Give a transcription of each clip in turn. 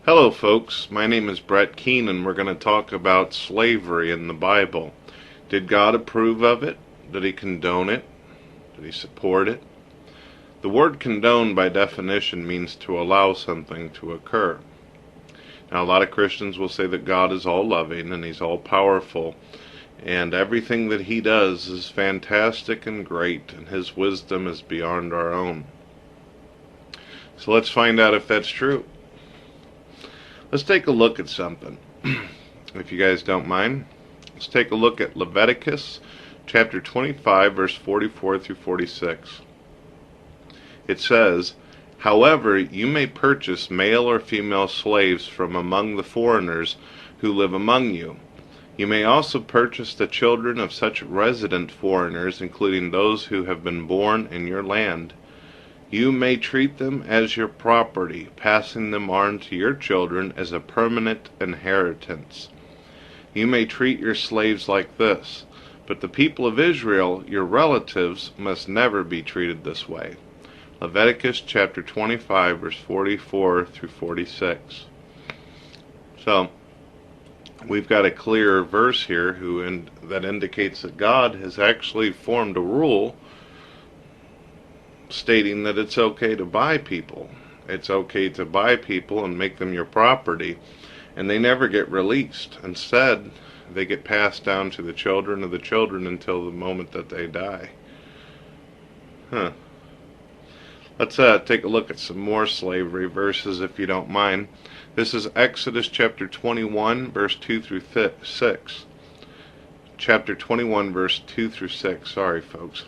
Hello folks, my name is Brett Keene and we're going to talk about slavery in the Bible. Did God approve of it? Did He condone it? Did He support it? The word condone by definition means to allow something to occur. Now a lot of Christians will say that God is all loving and He's all powerful and everything that He does is fantastic and great and His wisdom is beyond our own. So let's find out if that's true. Let's take a look at something, if you guys don't mind. Let's take a look at Leviticus chapter 25, verse 44 through 46. It says, "However, you may purchase male or female slaves from among the foreigners who live among you. You may also purchase the children of such resident foreigners, including those who have been born in your land. You may treat them as your property, passing them on to your children as a permanent inheritance. You may treat your slaves like this, but the people of Israel, your relatives, must never be treated this way." Leviticus chapter 25, verse 44 through 46. So, we've got a clear verse here that indicates that God has actually formed a rule stating that it's okay to buy people. It's okay to buy people and make them your property, and they never get released. Instead, they get passed down to the children of the children until the moment that they die. Let's take a look at some more slavery verses, if you don't mind. This is Exodus chapter 21, verse 2 through 6. Chapter 21, verse 2 through 6. Sorry, folks.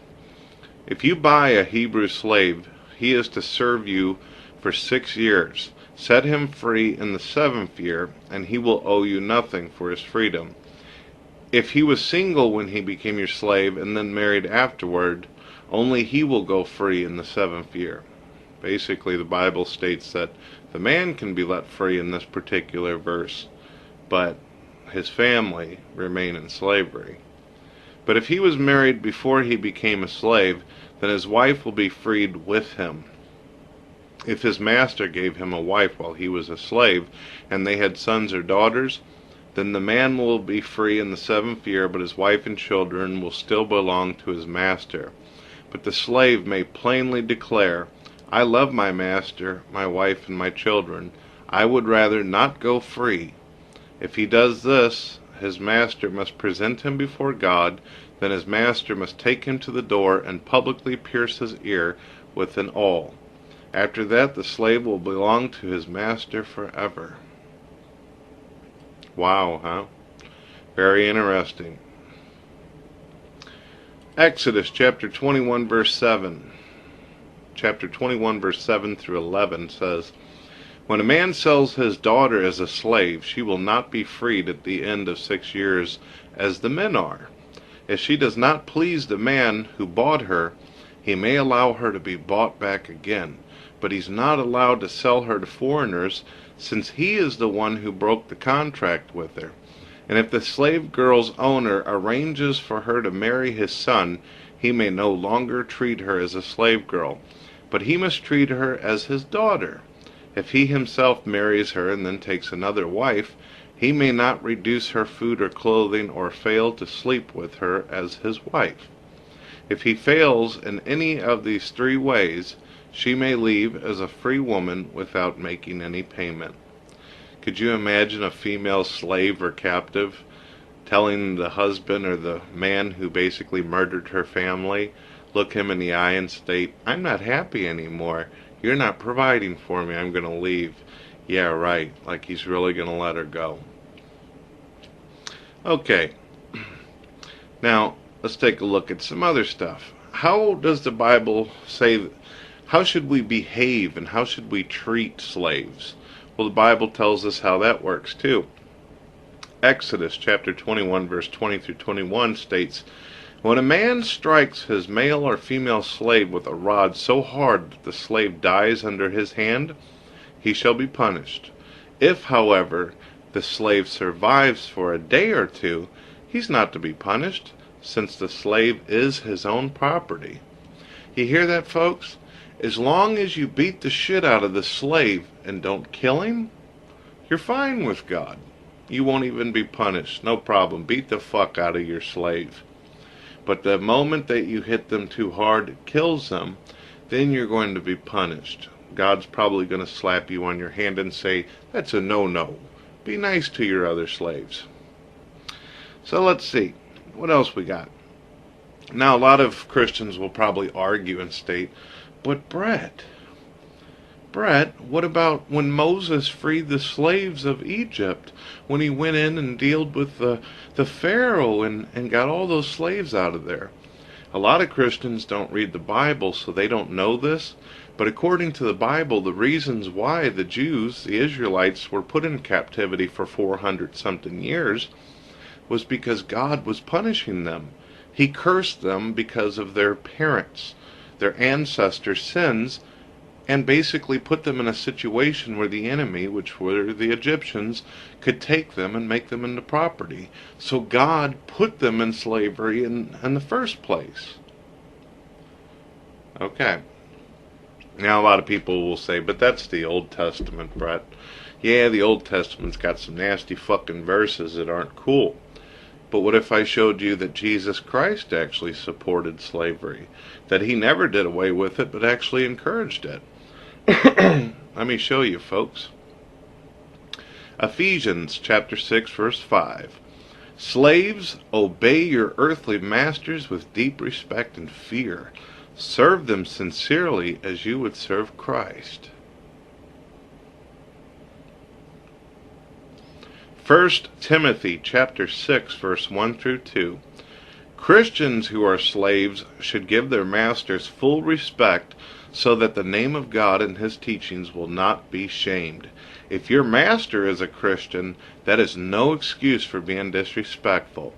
"If you buy a Hebrew slave, he is to serve you for 6 years. Set him free in the 7th year, and he will owe you nothing for his freedom. If he was single when he became your slave and then married afterward, only he will go free in the 7th year." Basically, the Bible states that the man can be let free in this particular verse, but his family remain in slavery. "But if he was married before he became a slave, then his wife will be freed with him. If his master gave him a wife while he was a slave, and they had sons or daughters, then the man will be free in the 7th year, but his wife and children will still belong to his master. But the slave may plainly declare, 'I love my master, my wife, and my children. I would rather not go free.' If he does this, his master must present him before God. Then his master must take him to the door and publicly pierce his ear with an awl. After that, the slave will belong to his master forever." Wow, huh? Very interesting. Exodus chapter 21, verse 7. Chapter 21, verse 7 through 11 says, "When a man sells his daughter as a slave, she will not be freed at the end of 6 years as the men are. If she does not please the man who bought her, he may allow her to be bought back again, but he's not allowed to sell her to foreigners, since he is the one who broke the contract with her. And if the slave girl's owner arranges for her to marry his son, he may no longer treat her as a slave girl, but he must treat her as his daughter. If he himself marries her and then takes another wife, he may not reduce her food or clothing or fail to sleep with her as his wife. If he fails in any of these 3 ways, she may leave as a free woman without making any payment." Could you imagine a female slave or captive telling the husband or the man who basically murdered her family, look him in the eye and state, "I'm not happy anymore. You're not providing for me. I'm going to leave." Yeah, right. Like he's really going to let her go. Okay. Now, let's take a look at some other stuff. How does the Bible say, how should we behave and how should we treat slaves? Well, the Bible tells us how that works too. Exodus chapter 21, verse 20 through 21 states, "When a man strikes his male or female slave with a rod so hard that the slave dies under his hand, he shall be punished. If, however, the slave survives for a day or 2, he's not to be punished, since the slave is his own property." You hear that, folks? As long as you beat the shit out of the slave and don't kill him, you're fine with God. You won't even be punished. No problem. Beat the fuck out of your slave. But the moment that you hit them too hard, it kills them, then you're going to be punished. God's probably going to slap you on your hand and say, that's a no-no. Be nice to your other slaves. So let's see. What else we got? Now, a lot of Christians will probably argue and state, but Brett, what about when Moses freed the slaves of Egypt? When he went in and dealt with the Pharaoh and got all those slaves out of there? A lot of Christians don't read the Bible, so they don't know this. But according to the Bible, the reasons why the Jews, the Israelites, were put in captivity for 400-something years was because God was punishing them. He cursed them because of their parents, their ancestors' sins, and basically put them in a situation where the enemy, which were the Egyptians, could take them and make them into property. So God put them in slavery in the first place. Okay. Now a lot of people will say, but that's the Old Testament, Brett. Yeah, the Old Testament's got some nasty fucking verses that aren't cool. But what if I showed you that Jesus Christ actually supported slavery? That he never did away with it, but actually encouraged it? Let me show you, folks. Ephesians chapter 6, verse 5. Slaves, obey your earthly masters with deep respect and fear. Serve them sincerely as you would serve Christ. 1 Timothy chapter 6, verse 1 through 2. Christians who are slaves should give their masters full respect so that the name of God and his teachings will not be shamed. If your master is a Christian, that is no excuse for being disrespectful.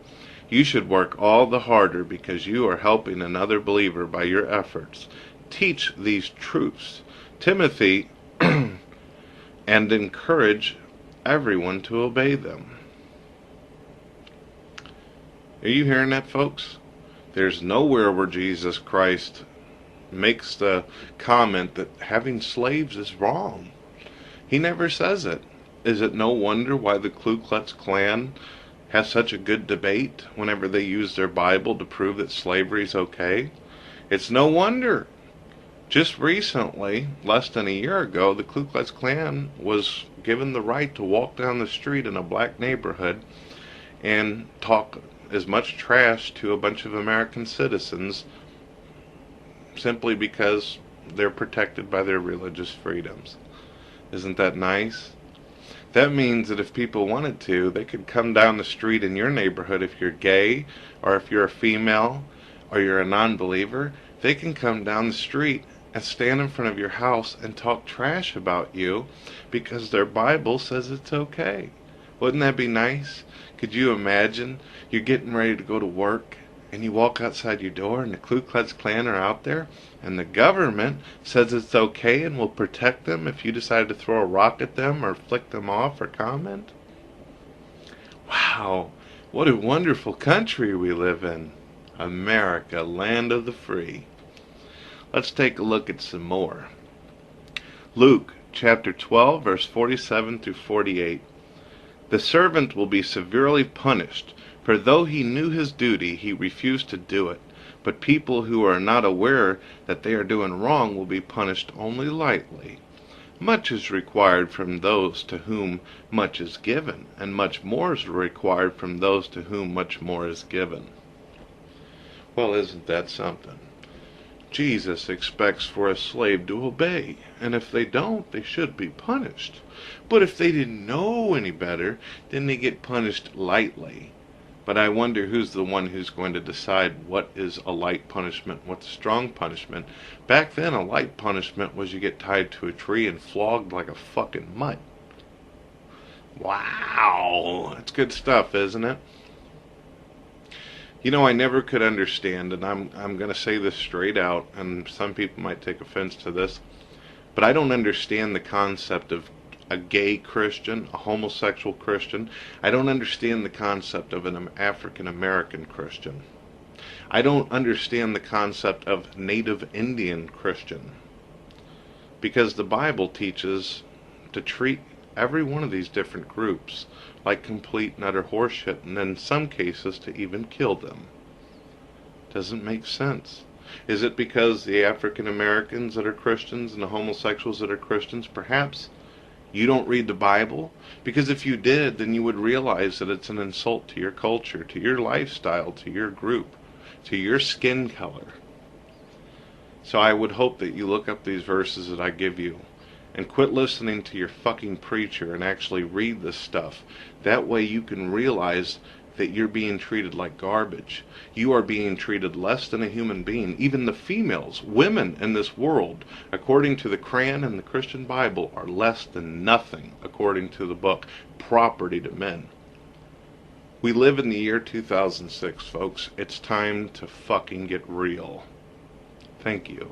You should work all the harder because you are helping another believer by your efforts. Teach these truths, Timothy, and encourage everyone to obey them. Are you hearing that, folks? There's nowhere where Jesus Christ makes the comment that having slaves is wrong. He never says it. Is it no wonder why the Ku Klux Klan has such a good debate whenever they use their Bible to prove that slavery is okay? It's no wonder. Just recently, less than a year ago, the Ku Klux Klan was given the right to walk down the street in a black neighborhood and talk as much trash to a bunch of American citizens simply because they're protected by their religious freedoms. Isn't that nice? That means that if people wanted to, they could come down the street in your neighborhood if you're gay, or if you're a female, or you're a non-believer. They can come down the street and stand in front of your house and talk trash about you because their Bible says it's okay. Wouldn't that be nice? Could you imagine you're getting ready to go to work and you walk outside your door and the Ku Klux Klan are out there and the government says it's okay and will protect them if you decide to throw a rock at them or flick them off or comment? Wow, what a wonderful country we live in. America, land of the free. Let's take a look at some more. Luke chapter 12, verse 47 through 48. The servant will be severely punished, for though he knew his duty, he refused to do it. But people who are not aware that they are doing wrong will be punished only lightly. Much is required from those to whom much is given, and much more is required from those to whom much more is given. Well, isn't that something? Jesus expects for a slave to obey, and if they don't, they should be punished. But if they didn't know any better, then they get punished lightly. But I wonder who's the one who's going to decide what is a light punishment, what's a strong punishment. Back then, a light punishment was you get tied to a tree and flogged like a fucking mutt. Wow, that's good stuff, isn't it? You know, I never could understand, and I'm going to say this straight out, and some people might take offense to this, but I don't understand the concept of a gay Christian, a homosexual Christian. I don't understand the concept of an African American Christian. I don't understand the concept of Native Indian Christian. Because the Bible teaches to treat every one of these different groups like complete and utter horseshit, and in some cases to even kill them. Doesn't make sense. Is it because the African Americans that are Christians and the homosexuals that are Christians? Perhaps you don't read the Bible? Because if you did, then you would realize that it's an insult to your culture, to your lifestyle, to your group, to your skin color. So I would hope that you look up these verses that I give you and quit listening to your fucking preacher and actually read this stuff. That way you can realize that you're being treated like garbage. You are being treated less than a human being. Even the females, women in this world, according to the Quran and the Christian Bible, are less than nothing, according to the book, property to men. We live in the year 2006, folks. It's time to fucking get real. Thank you.